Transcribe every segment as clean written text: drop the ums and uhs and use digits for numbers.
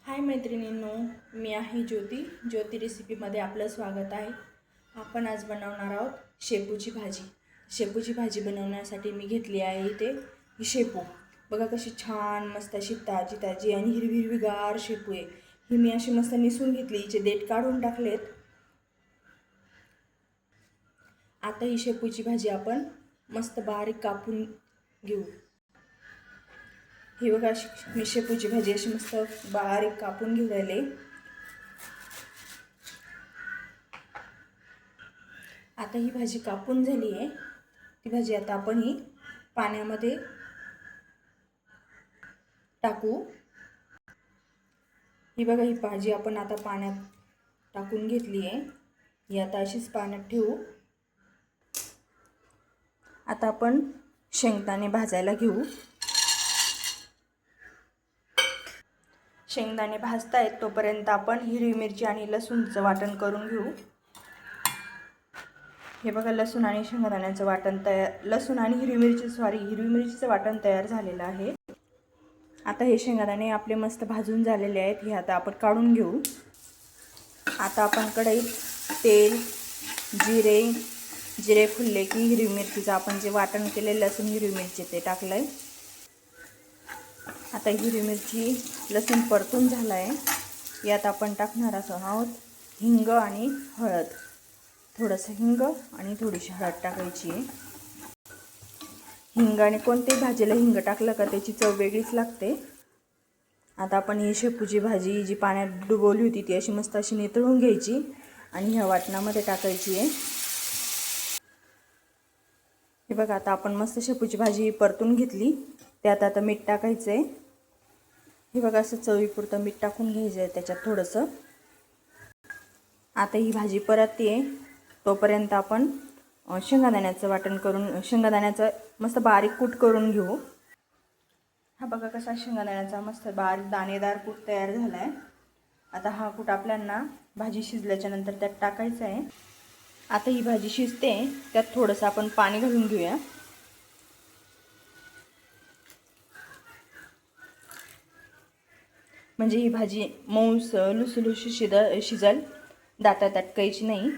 हाय मैत्रिणींनो, मी आहे ज्योती रेसिपीमध्ये आपलं स्वागत आहे। आपण आज बनवणार आहोत शेपूची भाजी। शेपूची भाजी बनवण्यासाठी मी घेतली आहे इथे ही शेपू। बघा कशी छान मस्त अशी ताजी ताजी आणि हिरवीगार शेपू आहे। ही मी अशी मस्त निसून घेतली, हिचे देठ काढून टाकलेत। आता ही शेपूची भाजी आपण मस्त बारीक कापून घेऊ। ही बघा मी शेपूची भाजी अशी मस्त बारीक कापून घेऊ राहिले। आता ही भाजी कापून झाली आहे। ती भाजी आता आपण ही पाण्यामध्ये टाकू। ही बघा ही भाजी आपण आता पाण्यात टाकून घेतली आहे। ही आता अशीच पाण्यात ठेवू। आता आपण शेंगदाणे भाजायला घेऊ। शेंगदाणे भाजतायत तोपर्यंत आपण हिरवी मिरची आणि लसूणचं वाटण करून घेऊ। हे बघा लसूण आणि शेंगदाण्याचं वाटण तयार, लसूण आणि हिरवी मिरचीचं वाटण तयार झालेलं आहे। आता हे शेंगदाणे आपले मस्त भाजून झालेले आहेत। हे आता आपण काढून घेऊ। आता आपण कढईत तेल, जिरे फुलले की हिरवी मिरचीचं आपण जे वाटण केलेलं लसूण हिरवी मिरची ते टाकलंय। आता हिरवी मिरची लसूण परतून झालाय। यात आपण टाकणार आहोत हिंग आणि हळद। थोडंसं हिंग आणि थोडीशी हळद टाकायची आहे। हिंग आणि कोणत्याही भाजीला हिंग टाकलं का त्याची चव वेगळीच लागते। आता आपण ही शेपूची भाजी जी पाण्यात डुबवली होती ती अशी मस्त अशी नितळून घ्यायची आणि ह्या वाटणामध्ये टाकायची आहे। हे बघा आता आपण मस्त शेपूची भाजी परतून घेतली। त्यात आता मीठ टाकायचं आहे। हे बघा असं चवीपुरतं मीठ टाकून घ्यायचं आहे त्याच्यात थोडंसं। आता ही भाजी परतते तोपर्यंत आपण शेंगदाण्याचं वाटण करून शेंगदाण्याचं मस्त बारीक कूट करून घेऊ। हा बघा कसा शेंगदाण्याचा मस्त बारीक दाणेदार कूट तयार झाला आहे। आता हा कूट आपल्याला भाजी शिजल्याच्या नंतर त्यात टाकायचा आहे। आता ही भाजी शिजते त्यात थोडंसं आपण पाणी घालून घेऊया। म्हणजे ही भाजी मऊस लुसलुशी शिजल, दातात अटकायची नाही।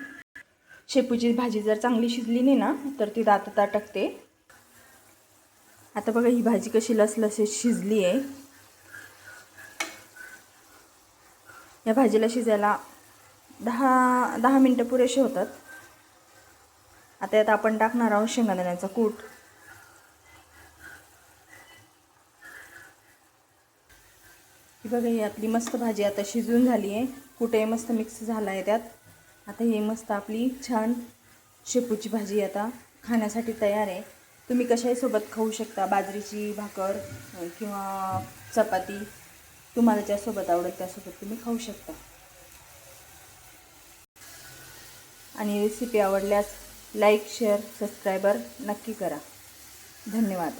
शेपूची भाजी जर चांगली शिजली नाही ना तर ती दातात अटकते। आता बघा ही भाजी कशी लसलशीत शिजली आहे। या भाजीला शिजायला 10 मिनिटं पुरेसे होतात। आता यात आपण टाकणार आहोत शेंगदाण्याचा कूट। ही बघा ही आपली मस्त भाजी आता शिजून झाली आहे। कुठे मस्त मिक्स झाला आहे त्यात। आता ही मस्त आपली छान शेपूची भाजी आता खाण्यासाठी तयार आहे। तुम्ही कशाही सोबत खाऊ शकता, बाजरीची भाकर किंवा चपाती, तुम्हाला ज्यासोबत आवडेल त्यासोबत तुम्ही खाऊ शकता। आणि रेसिपी आवडल्यास लाईक, शेअर, सबस्क्राईबर नक्की करा। धन्यवाद।